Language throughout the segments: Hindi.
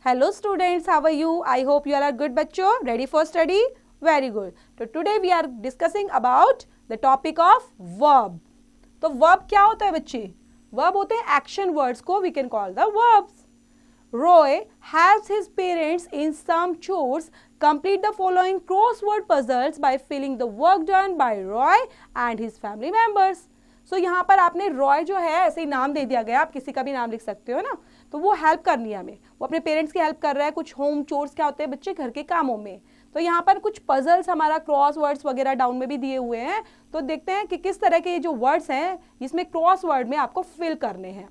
Hello students, how are you? I hope you all are good बच्चों. Ready for study? Very good. So today we are discussing about the topic of verb. तो verb क्या होता है बच्चे? Verb होते हैं action words को we can call the verbs. Roy helps his parents in some chores. Complete the following crossword puzzles by filling the work done by Roy and his family members. So यहाँ पर आपने रॉय जो है ऐसे ही नाम दे दिया गया, आप किसी का भी नाम लिख सकते हो ना. तो वो हेल्प करनी है हमें, वो अपने पेरेंट्स की हेल्प कर रहा है. कुछ होम चोर्स क्या होते हैं बच्चे, घर के कामों में. तो यहाँ पर कुछ पजल्स हमारा क्रॉस वर्ड्स वगैरह डाउन में भी दिए हुए हैं. तो देखते हैं कि किस तरह के जो वर्ड्स हैं इसमें क्रॉस वर्ड में आपको फिल करने हैं.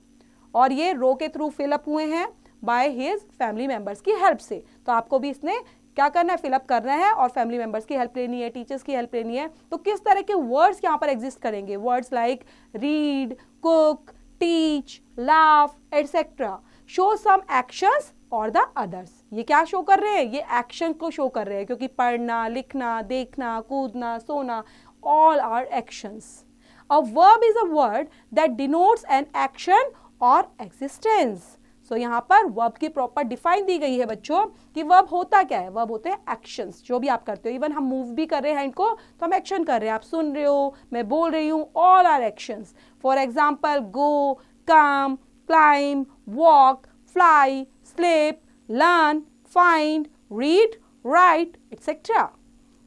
और ये रो के थ्रू फिल अप हुए हैं बाय हिज फैमिली मेंबर्स की हेल्प से. तो आपको भी इसने क्या करना है, फिलअप करना है और फैमिली मेंबर्स की हेल्प लेनी है, टीचर्स की हेल्प लेनी है. तो किस तरह के वर्ड्स यहाँ पर एग्जिस्ट करेंगे? Words like read, cook, teach, laugh etcetera. Show some actions और द अदर्स. ये क्या शो कर रहे हैं? ये एक्शन को शो कर रहे हैं, क्योंकि पढ़ना, लिखना, देखना, कूदना, सोना, all are actions. A verb is a word that denotes an action और एग्जिस्टेंस. सो यहाँ पर वर्ब की प्रॉपर डिफाइन दी गई है बच्चों कि वर्ब होता क्या है. वर्ब होते हैं एक्शंस, जो भी आप करते हो. इवन हम मूव भी कर रहे हैं इनको तो हम एक्शन कर रहे हैं. आप सुन रहे हो, मैं बोल रही हूँ, all are actions. For example go, come, climb, walk, fly, sleep, learn, find, read, write etcetera.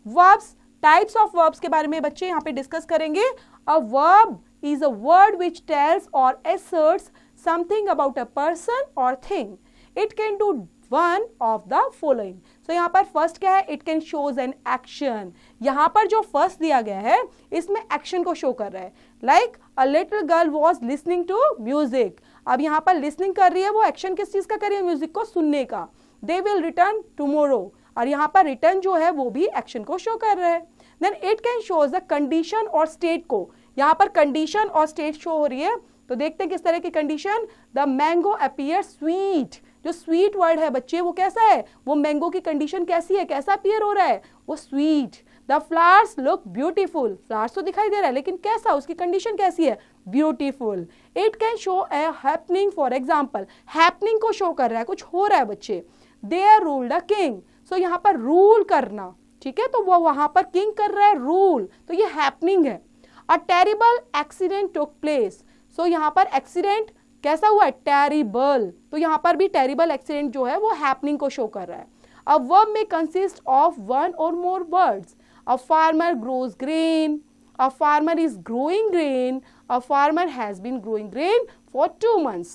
Verbs, types of verbs के बारे में बच्चे यहाँ पे डिस्कस करेंगे. A verb is a word which tells or asserts something about a person or thing. It can do one of the following. So यहाँ पर first क्या है? It can shows an action. यहाँ पर जो first दिया गया है इसमें action को show कर रहा है. Like a little girl was listening to music. अब यहाँ पर listening कर रही है, वो action किस चीज़ का कर रही है? म्यूजिक को सुनने का. They will return tomorrow. और यहाँ पर return जो है वो भी action को show कर रहा है. Then it can shows the condition और state को. यहाँ पर कंडीशन और स्टेट शो हो रही है. तो देखते हैं किस तरह की condition. The mango appear sweet. जो स्वीट वर्ड है बच्चे वो कैसा है? वो मैंगो की कंडीशन कैसी है, कैसा अपीयर हो रहा है? वो sweet. The flowers look beautiful. Flowers तो दिखाई दे रहा है लेकिन कैसा, उसकी कंडीशन कैसी है? Beautiful. It can show a happening. For example happening को शो कर रहा है, कुछ हो रहा है बच्चे. There ruled a king. So यहाँ पर रूल करना, ठीक है, तो वो वहां पर किंग कर रहा है रूल, तो ये हैपनिंग है. A terrible accident took place. So यहाँ पर एक्सीडेंट कैसा हुआ है? टेरिबल. तो यहाँ पर भी टेरिबल एक्सीडेंट जो है वो हैपनिंग को शो कर रहा है. A verb may consist of one or more words. A farmer grows grain. A farmer is growing grain. A farmer has been growing grain for 2 months.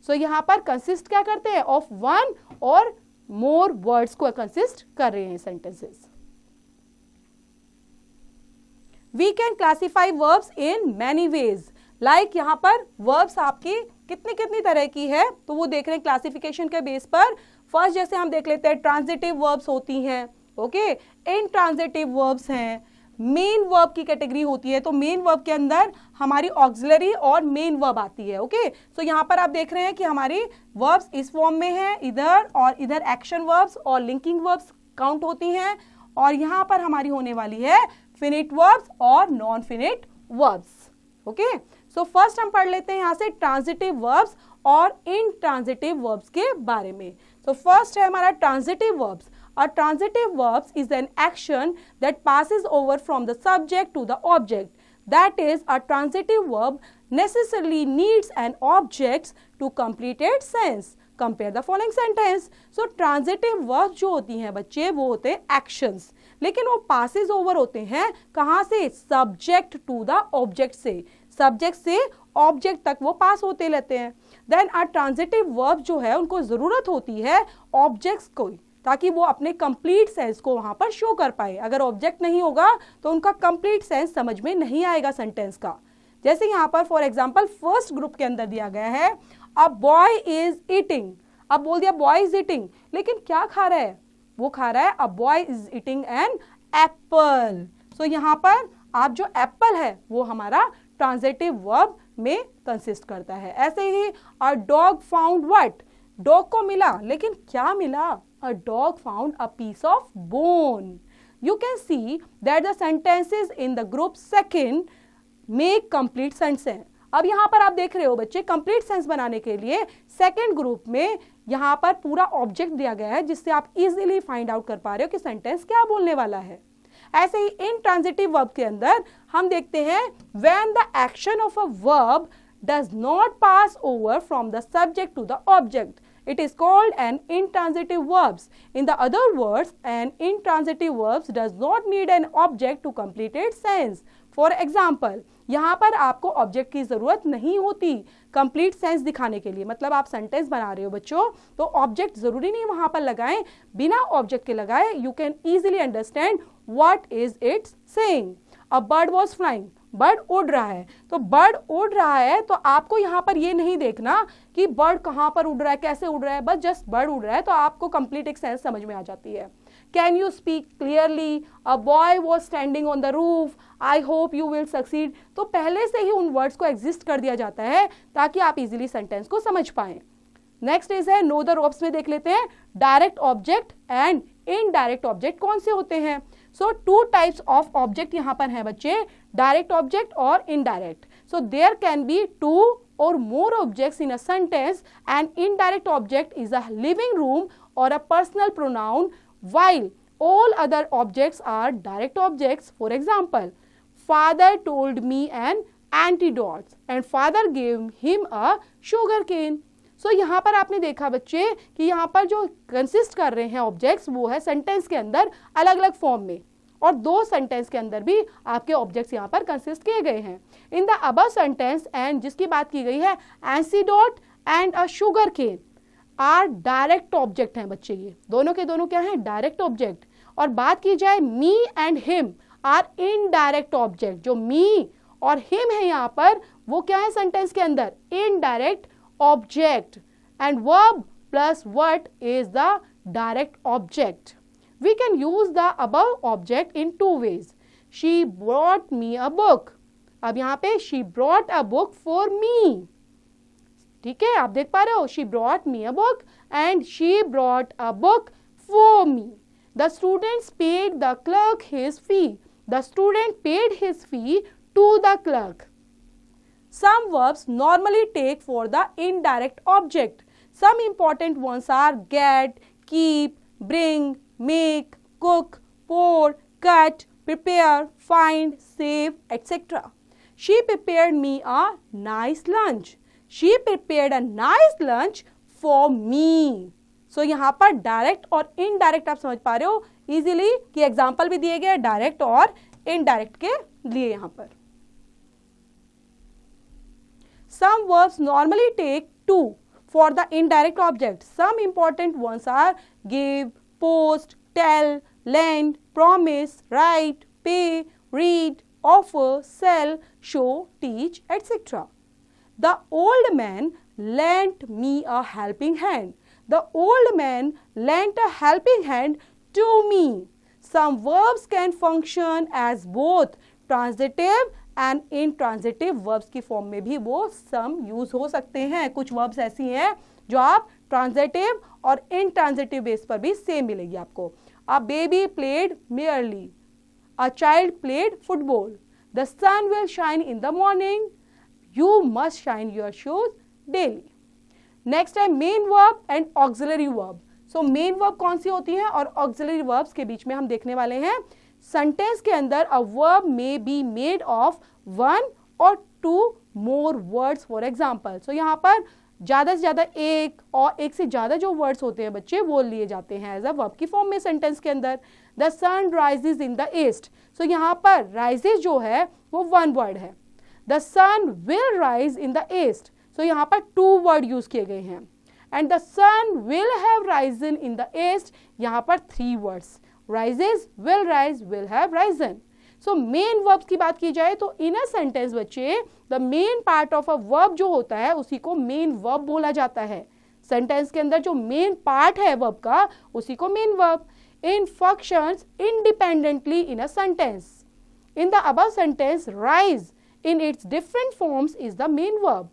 So यहाँ पर consist क्या करते हैं? Of one or more words को consist कर रहे हैं sentences. We can classify verbs in many ways. Like यहाँ पर verbs आपकी कितनी कितनी तरह की है तो वो देख रहे हैं क्लासिफिकेशन के बेस पर. फर्स्ट जैसे हम देख लेते हैं ट्रांजिटिव वर्ब्स होती हैं, ओके. इनट्रांजिटिव वर्ब्स हैं. मेन वर्ब की कैटेगरी होती है. तो मेन वर्ब के अंदर हमारी ऑक्सिलरी और मेन वर्ब आती है, ओके. सो यहाँ पर आप देख रहे हैं कि हमारी वर्ब्स इस फॉर्म में है, इधर और इधर एक्शन वर्ब्स और लिंकिंग वर्ब्स काउंट होती हैं. और यहाँ पर हमारी होने वाली है फिनिट वर्ब्स और non finite verbs, okay. So first हम पढ़ लेते हैं यहाँ से ट्रांजिटिव वर्ब्स और इनट्रांजिटिव वर्ब्स के बारे में. सो फर्स्ट है हमारा transitive verbs. A transitive verbs is an action that passes over from the subject to the object. That is a transitive verb necessarily needs an object to complete its sense. Compare the following sentence. So transitive verbs जो होती हैं बच्चे वो होते हैं actions, लेकिन वो passes over होते हैं कहाँ से? Subject to the object से. Subject से object तक वो pass होते रहते हैं. Then a transitive verb जो है उनको ज़रूरत होती है objects को, ताकि वो अपने complete sense को वहाँ पर show कर पाए. अगर object नहीं होगा तो उनका complete sense समझ में नहीं आएगा sentence का. जैसे यहाँ पर फॉर एग्जाम्पल फर्स्ट ग्रुप के अंदर दिया गया है अ बॉय इज ईटिंग. अब बोल दिया बॉय इज ईटिंग, लेकिन क्या खा रहा है? वो खा रहा है a boy is eating an apple. So यहाँ पर आप जो एप्पल है वो हमारा ट्रांजिटिव वर्ब में कंसिस्ट करता है. ऐसे ही a dog found what. Dog को मिला, लेकिन क्या मिला? A dog found a piece of bone. You can see that the sentences in the group second make complete sentence. अब यहाँ पर आप देख रहे हो बच्चे, कंप्लीट सेंस बनाने के लिए सेकंड ग्रुप में यहाँ पर पूरा ऑब्जेक्ट दिया गया है, जिससे आप इजीली फाइंड आउट कर पा रहे हो कि सेंटेंस क्या बोलने वाला है। ऐसे ही इंट्रांजिटिव वर्ब के अंदर हम देखते हैं when the action of a verb does not pass over from the subject to the object, it is called an intransitive verbs. In the other words, an intransitive verbs does not need an object to complete its sense. For example, यहाँ पर आपको ऑब्जेक्ट की जरूरत नहीं होती कंप्लीट सेंस दिखाने के लिए। मतलब आप सेंटेंस बना रहे हो बच्चों, तो ऑब्जेक्ट जरूरी नहीं वहां पर लगाएं, बिना ऑब्जेक्ट के लगाए you can easily understand what is it's saying. A bird was flying, bird उड़ रहा है, तो बर्ड उड़ रहा है तो आपको यहाँ पर ये नहीं देखना कि बर्ड कहाँ पर उड़ रहा है, कैसे उड़ रहा है, बस जस्ट बर्ड उड़ रहा है, तो आपको कंप्लीट एक सेंस समझ में आ जाती है। Can you speak clearly, a boy was standing on the roof, I hope you will succeed. तो पहले से ही उन वर्ड्स को एग्जिस्ट कर दिया जाता है ताकि आप इजीली सेंटेंस को समझ पाएं। नेक्स्ट इज है नो द वर्ब्स में देख लेते हैं direct object and indirect object कौन से होते हैं। So two types of object यहाँ पर है बच्चे, डायरेक्ट ऑब्जेक्ट और indirect. So there can be two or more objects in a sentence, and indirect object is a living room or a personal pronoun, while all other objects are direct objects. For example, father told me an antidote and father gave him a sugar cane. So यहाँ पर आपने देखा बच्चे कि यहाँ पर जो कंसिस्ट कर रहे हैं ऑब्जेक्ट्स वो है सेंटेंस के अंदर अलग अलग फॉर्म में, और दो सेंटेंस के अंदर भी आपके ऑब्जेक्ट्स यहाँ पर कंसिस्ट किए गए हैं। In the above sentence and जिसकी बात की गई है antidote and a sugar cane are direct object हैं बच्चे, ये दोनों के दोनों क्या हैं, डायरेक्ट ऑब्जेक्ट। और बात की जाए me and him are indirect object, जो मी और हिम है यहाँ पर वो क्या है सेंटेंस के अंदर, indirect object, and verb plus what is the direct object. We can use the above object in two ways. She brought me a book. अब यहाँ पे she brought a book for me. ठीक है, आप देख पा रहे हो, she brought me a book and she brought a book for me. The students paid the clerk his fee. The student paid his fee to the clerk. Some verbs normally take for the indirect object. Some important ones are get, keep, bring, make, cook, pour, cut, prepare, find, save, etc. She prepared me a nice lunch. She prepared a nice lunch for me. So यहाँ पर डायरेक्ट और इनडायरेक्ट आप समझ पा रहे हो इजीली कि एग्जाम्पल भी दिए गए डायरेक्ट और इनडायरेक्ट के लिए। यहाँ पर some verbs normally take two for the indirect object. Some important ones are give, post, tell, lend, promise, write, pay, read, offer, sell, show, teach, etc. The old man lent me a helping hand. The old man lent a helping hand to me. Some verbs can function as both transitive and intransitive verbs की फॉर्म में भी वो some यूज हो सकते हैं। कुछ verbs ऐसी हैं जो आप ट्रांजिटिव और intransitive बेस पर भी सेम मिलेगी आपको। A baby played merrily. A child played football. The sun will shine in the morning. You must shine your shoes daily. Next है main verb and auxiliary verb. So main verb कौन सी होती है और ऑक्सिलरी वर्ब्स के बीच में हम देखने वाले हैं सेंटेंस के अंदर a verb may be made of one और two more words for example. So यहाँ पर ज्यादा से ज्यादा एक और एक से ज्यादा जो वर्ड्स होते हैं बच्चे वो लिए जाते हैं एज अ वर्ब की फॉर्म में सेंटेंस के अंदर। The sun rises in the east. So यहाँ पर राइजेस जो है वो वन वर्ड है। The sun will rise in the east. So यहाँ पर टू वर्ड यूज किए गए हैं। And the sun will have risen in the east, यहाँ पर three words rises, will rise, will have risen. So main verbs की बात की जाए तो इन अ सेंटेंस बच्चे the main part of a verb जो होता है उसी को मेन वर्ब बोला जाता है। सेंटेंस के अंदर जो मेन पार्ट है वर्ब का उसी को main verb. In functions independently in a sentence. In the above sentence rise in its different forms is the main verb.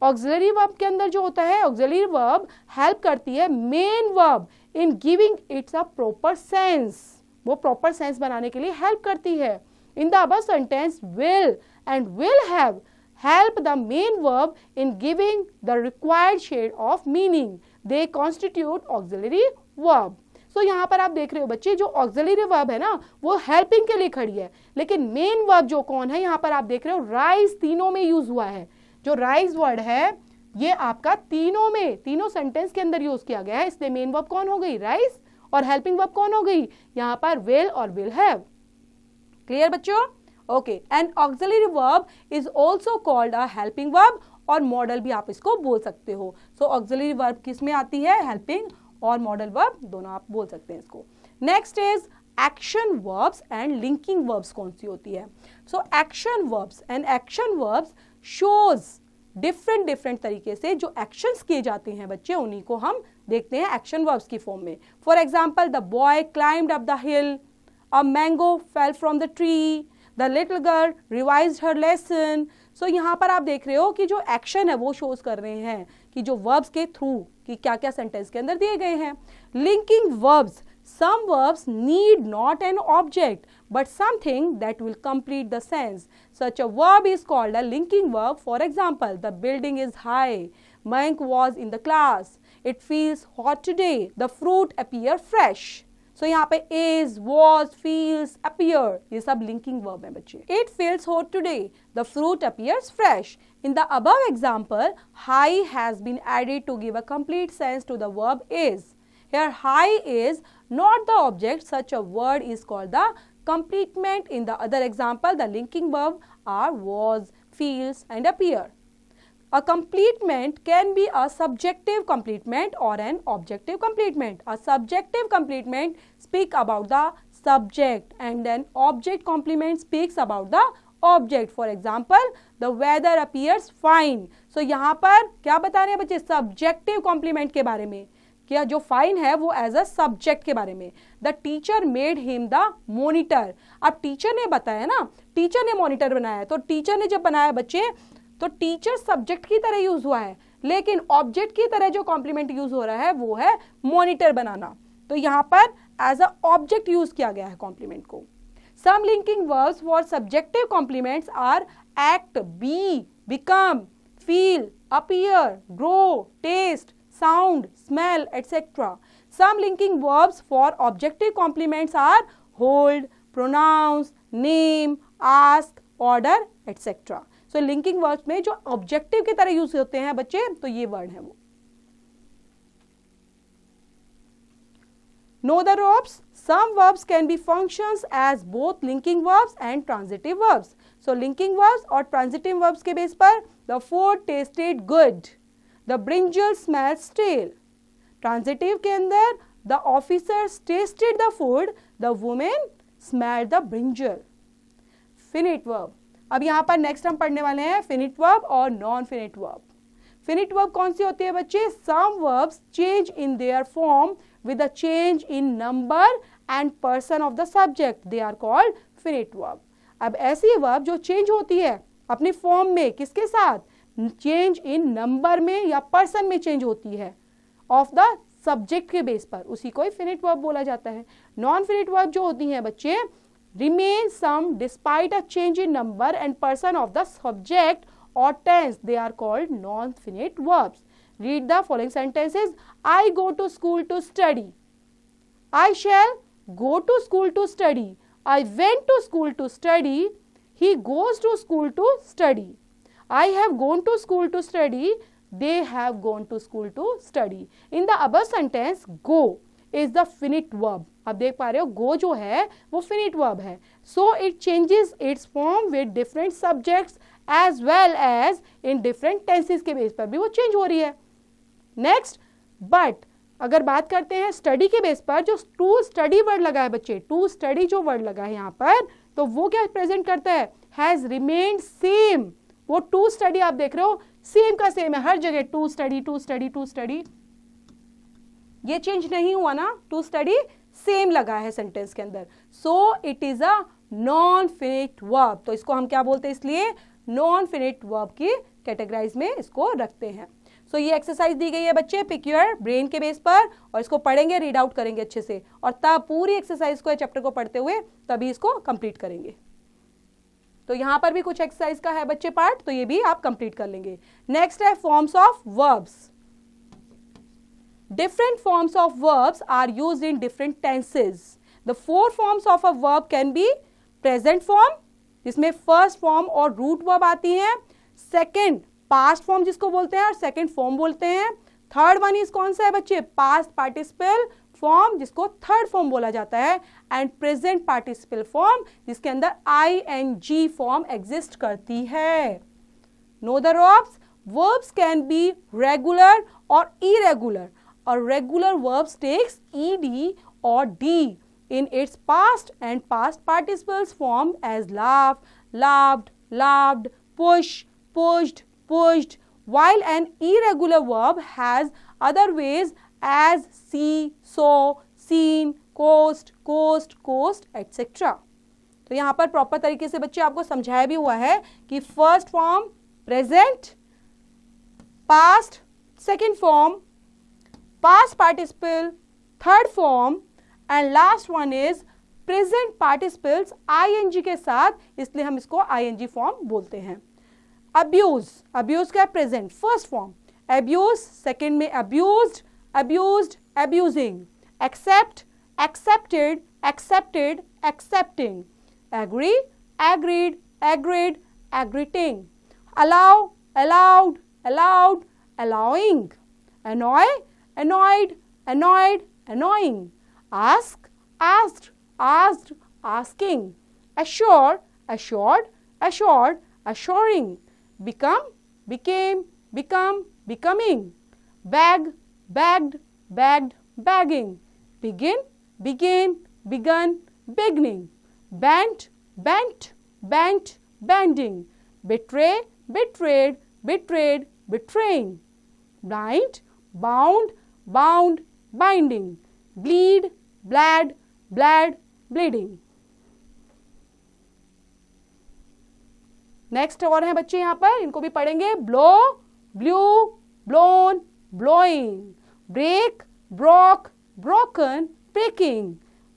Auxiliary verb के अंदर जो होता है ऑक्सिलरी वर्ब हेल्प करती है main verb in giving it's a proper sense. वो प्रॉपर सेंस बनाने के लिए हेल्प करती है। इन the above sentence will and will have help the main verb in giving the required shade of meaning. They constitute auxiliary verb. So यहाँ पर आप देख रहे हो बच्चे, जो auxiliary verb है ना वो helping के लिए खड़ी है, लेकिन main verb जो कौन है, यहाँ पर आप देख रहे हो rise तीनों में यूज हुआ है. जो rise word है ये आपका तीनों सेंटेंस के अंदर यूज किया गया है, इसलिए मेन वर्ब कौन हो गई, rise, और हेल्पिंग वर्ब कौन हो गई, यहाँ पर will और will have. क्लियर बच्चों? Okay. And auxiliary verb is also called a helping verb, और मॉडल भी आप इसको बोल सकते हो. सो ऑक्सिलरी वर्ब किस में आती है, हेल्पिंग और मॉडल वर्ब दोनों आप बोल सकते हैं इसको. Next is action verbs and linking verbs. कौन सी होती है? So action verbs and action verbs shows different तरीके से जो एक्शंस किए जाते हैं बच्चे, उन्हीं को हम देखते हैं एक्शन वर्ब्स की फॉर्म में. For example, the boy climbed up the hill, a mango fell from the tree, the little girl revised her lesson. So यहाँ पर आप देख रहे हो कि जो एक्शन है वो शोज कर रहे हैं कि जो वर्ब्स के थ्रू कि क्या क्या सेंटेंस के अंदर दिए गए हैं. Linking verbs, some verbs need not an object but something that will complete the sense. Such a verb is called a linking verb. For example, the building is high, Mayank was in the class, it feels hot today, the fruit appear fresh. So यहाँ पे is, was, feels, appear, ये सब linking verb है बच्चे. It feels hot today, the fruit appears fresh. In the above example, high has been added to give a complete sense to the verb is. Here high is not the object, such a word is called the complement. In the other example, the linking verb are was, feels and appear. A complement can be a subjective complement or an objective complement. A subjective complement speaks about the subject and an object complement speaks about the object. For example, the weather appears fine. So यहाँ पर क्या बता रहे हैं बच्चे, subjective complement के बारे में. क्या जो फाइन है वो एज अ सब्जेक्ट के बारे में. The teacher made him the monitor. अब टीचर ने बताया ना, टीचर ने मॉनिटर बनाया, तो टीचर ने जब बनाया बच्चे तो टीचर सब्जेक्ट की तरह यूज हुआ है, लेकिन ऑब्जेक्ट की तरह जो कॉम्प्लीमेंट यूज हो रहा है वो है मॉनिटर बनाना. तो यहाँ पर एज अ ऑब्जेक्ट यूज किया गया है कॉम्प्लीमेंट को. Some linking verbs for subjective complements are act, be, become, feel, appear, grow, taste, sound, smell, etc. Some linking verbs for objective complements are hold, pronounce, name, ask, order, etc. So linking verbs में जो objective की तरह यूज होते हैं बच्चे, तो ये वर्ड है वो. Know the ropes. Some verbs can be functions as both linking verbs and transitive verbs. So linking verbs और transitive verbs के बेस पर the food tasted good, the brinjal smells stale. Transitive के अंदर the officers tasted the food, the women smelled the brinjal. Finite verb. अब यहाँ पर नेक्स्ट हम पढ़ने वाले हैं finite verb और non finite verb. Finite verb कौन सी होती है बच्चे? Some verbs change in their form with a change in number and person of the subject. They are called finite verb. अब ऐसी verb जो change होती है अपनी फॉर्म में, किसके साथ? चेंज इन नंबर में या पर्सन में चेंज होती है ऑफ द सब्जेक्ट के बेस पर, उसी को फिनिट वर्ब बोला जाता है. नॉन फिनिट वर्ब जो होती हैं बच्चे, remain same despite a change in number and person of the subject और tense, they are called non finite verbs. Read the following sentences. I go to school to study, I shall go to school to study, I went to school to study, he goes to school to study. I have gone to school to study, they have gone to school to study. In the above sentence, go is the finite verb. अब देख पा रहे हो go जो है वो finite verb है. So it changes its form with different subjects as well as in different tenses के बेस पर भी वो चेंज हो रही है. Next, but अगर बात करते हैं स्टडी के बेस पर, जो टू स्टडी वर्ड लगा है बच्चे, टू स्टडी जो वर्ड लगा है यहाँ पर, तो वो क्या प्रेजेंट करता है? Has remained same. वो टू स्टडी आप देख रहे हो सेम का सेम है हर जगह, to study to study to study, ये चेंज नहीं हुआ ना, टू स्टडी सेम लगा है सेंटेंस के अंदर. So it is a non finite verb. तो इसको हम क्या बोलते हैं? इसलिए नॉन फिनिट वर्ब की कैटेगराइज में इसको रखते हैं. सो ये एक्सरसाइज दी गई है बच्चे पिक योर ब्रेन के बेस पर, और इसको पढ़ेंगे, रीड आउट करेंगे अच्छे से, और तब पूरी एक्सरसाइज को, चैप्टर को पढ़ते हुए तभी इसको कंप्लीट करेंगे. तो यहाँ पर भी कुछ एक्सरसाइज का है बच्चे पार्ट, तो ये भी आप कंप्लीट कर लेंगे। नेक्स्ट है forms of verbs. Different forms of verbs are used in different tenses. The 4 forms of a verb can be present form, जिसमें फर्स्ट फॉर्म और रूट वर्ब आती हैं, सेकेंड पास्ट फॉर्म जिसको बोलते हैं और सेकेंड फॉर्म बोलते हैं, थर्ड वन इज कौन सा है बच्चे, पास्ट पार्टिसिपल फॉर्म जिसको थर्ड फॉर्म बोला जाता है, एंड प्रेजेंट पार्टिसिपल फॉर्म जिसके अंदर ing फॉर्म एग्जिस्ट करती है। Know the verbs, verbs can be regular or irregular, or regular verbs takes ed or d in its past and past participles form as laugh, laughed, laughed, push, pushed, pushed, while an irregular verb has other ways as see, saw, seen, coast, coast, coast, etc. तो यहाँ पर प्रॉपर तरीके से बच्चे आपको समझाया भी हुआ है कि first form present, past second form, past participle third form, and last one is present participles ing के साथ, इसलिए हम इसको ing फॉर्म बोलते हैं। अब्यूज, अब्यूज क्या, present first form, abuse second में abused, abused, abusing, accept, accepted, accepted, accepting, agree, agreed, agreed, agreeing, allow, allowed, allowed, allowing, annoy, annoyed, annoyed, annoying, ask, asked, asked, asking, assure, assured, assured, assuring, become, became, become, becoming, beg, begged, begged, begging, begin, began, begun, beginning, bent, bent, bent, bending, betray, betrayed, betrayed, betraying, blind, bound, bound, binding, bleed, bled, bled, bleeding. Next और हैं बच्चे यहाँ पर, इनको भी पढ़ेंगे। Blow, blue, blown, blowing, break, broke, broken, breaking,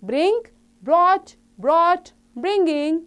bring, brought, brought, bringing,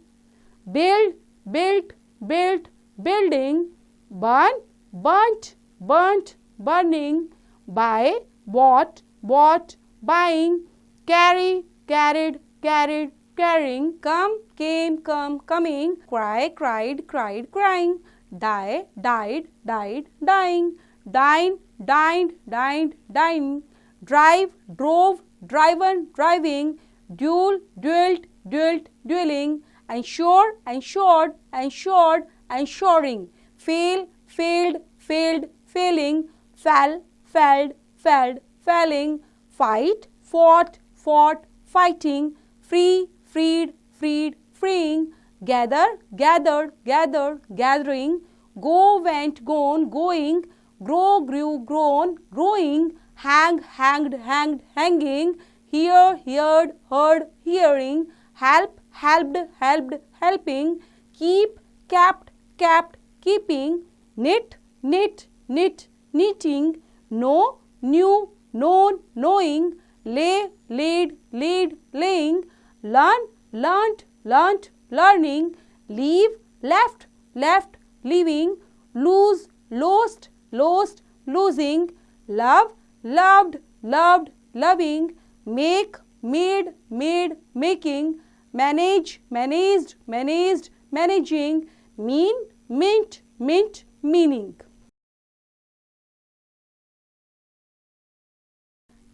build, built, built, building, burn, burnt, burnt, burning, buy, bought, bought, buying, carry, carried, carried, carrying, come, came, come, coming, cry, cried, cried, crying, die, died, died, dying, dine, dined, dined, dining, drive, drove, driven, driving, duel, duelled, duelled, duelling, ensure, ensured, ensured, ensuring, fail, failed, failed, failing, fell, felled, felled, felling, fight, fought, fought, fighting, free, freed, freed, freeing, gather, gathered, gathered, gathering, go, went, gone, going, grow, grew, grown, growing, hang, hanged, hanged, hanging, hear, heard, heard, hearing, help, helped, helped, helping, keep, kept, kept, keeping, knit, knit, knit, knitting, know, knew, known, knowing, lay, laid, laid, laying, learn, learnt, learnt, learning, leave, left, left, leaving, lose, lost, lost, losing, love, loved, loved, loving, make, made, made, making, manage, managed, managed, managing, mean, mint, mint, meaning.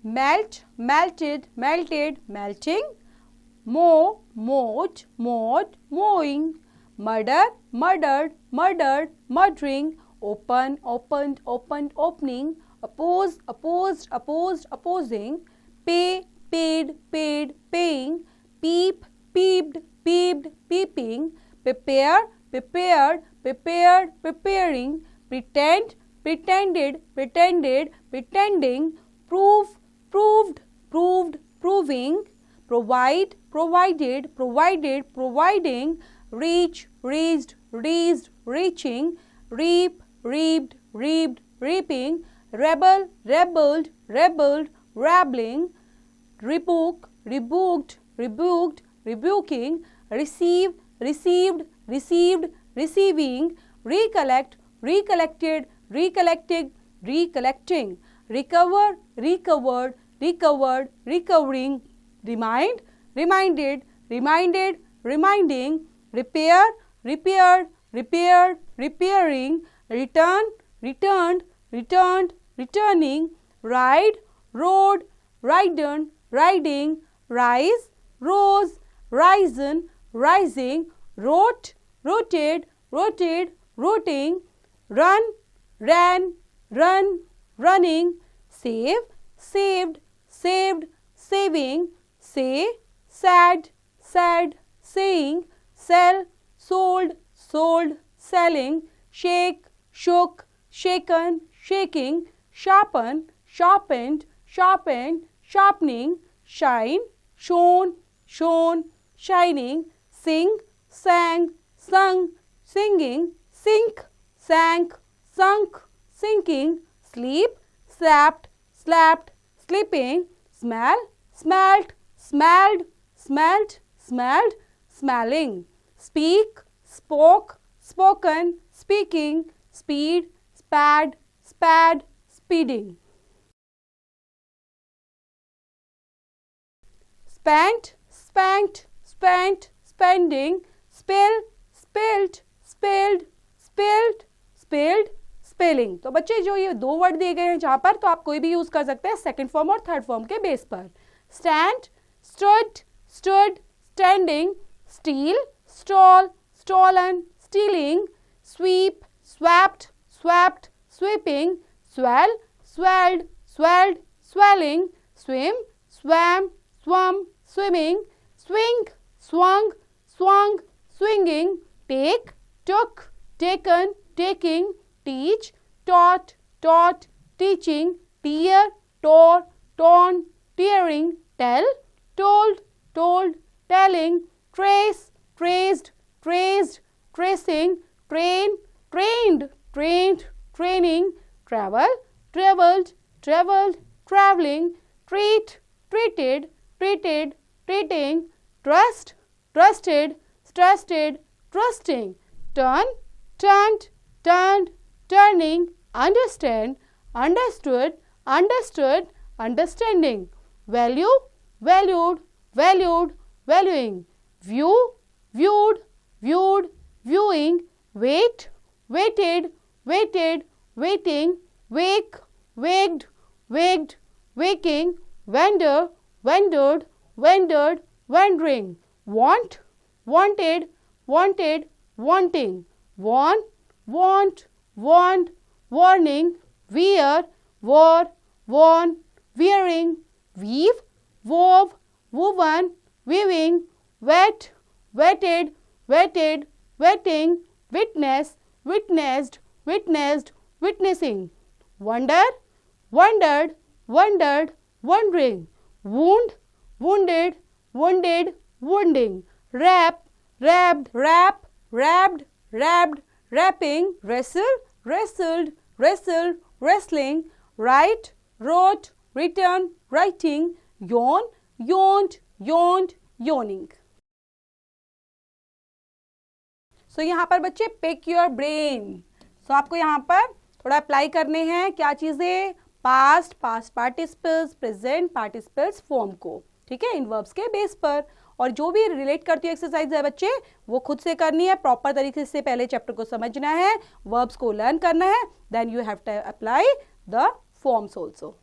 Melt, melted, melted, melting, mow, mowed, mowed, mowing, murder, murdered, murdered, murdering, open, opened, opened, opening, oppose, opposed, opposed, opposing, pay, paid, paid, paying, peep, peeped, peeped, peeping, prepare, prepared, prepared, preparing, pretend, pretended, pretended, pretending, prove, proved, proved, proving, provide, provided, provided, providing, reach, reached, reached, reaching, reap, reaped, reaped, reaping, rebel, rebelled, rebelled, rabbling, rebuke, rebuked, rebuked, rebuking, receive, received, received, receiving, recollect, recollected, recollecting, recollecting, recover, recovered, recovered, recovering, remind, reminded, reminded, reminding, repair, repaired, repaired, repairing, return, returned, returned, returning, ride, rode, ridden, riding, rise, rose, risen, rising, wrote, rotated, rotated, roting, run, ran, run, running, save, saved, saved, saving, say, sad, sad, saying, sell, sold, sold, selling, shake, shook, shaken, shaking, sharpen, sharpened, sharpened, sharpening, shine, shone, shone, shining, sing, sang, sung, singing, sink, sank, sunk, sinking, sleep, slept, slapped, sleeping, smell, smelt, smelled, smelt, smelled, smelling, speak, spoke, spoken, speaking, speed, spad, spad, speeding, spent, spanked, spent, spending, spill, spilt, spilled, spilled, spilled, spelling. तो बच्चे जो ये दो वर्ड दिए गए हैं जहां पर, तो आप कोई भी यूज कर सकते हैं सेकंड फॉर्म और थर्ड फॉर्म के बेस पर। Stand, stood, stood, standing, steal, stole, stolen, stealing, sweep, swept, swept, sweeping, swell, swelled, swelled, swelling, swim, swam, swum, swimming, swing, swung, swung, swinging, take, took, taken, taking, teach, taught, taught, teaching, tear, tore, torn, tearing, tell, told, told, telling, trace, traced, traced, tracing, train, trained, trained, training, travel, traveled, traveled, traveling, treat, treated, treated, treating, trust, trusted, trusted, trusting, turn, turned, turned, turning, understand, understood, understood, understanding, value, valued, valued, valuing, view, viewed, viewed, viewing, wait, waited, waited, waiting, wake, waked, waked, waking, vendor, vendored, vendored, wandering, want, wanted, wanted, wanting, warn, want, warned, warning, wear, wore, worn, wearing, weave, wove, woven, weaving, wet, wetted, wetted, wetting, witness, witnessed, witnessed, witnessing, wonder, wondered, wondered, wondering, wound, wounded, wounded, wounding, wrap, wrapped, wrap, wrapped, wrapped, wrapping, wrestle, wrestled, wrestled, wrestling, write, wrote, written, writing, yawn, yawned, yawned, yawning. So यहाँ पर बच्चे pick your brain. So आपको यहाँ पर थोड़ा अप्लाई करने हैं क्या चीजें, past, past participles, present participles form को, ठीक है, इन वर्ब्स के बेस पर। और जो भी रिलेट करती है एक्सरसाइज है बच्चे वो खुद से करनी है, प्रॉपर तरीके से पहले चैप्टर को समझना है, वर्ब्स को लर्न करना है, then you have to apply the forms also.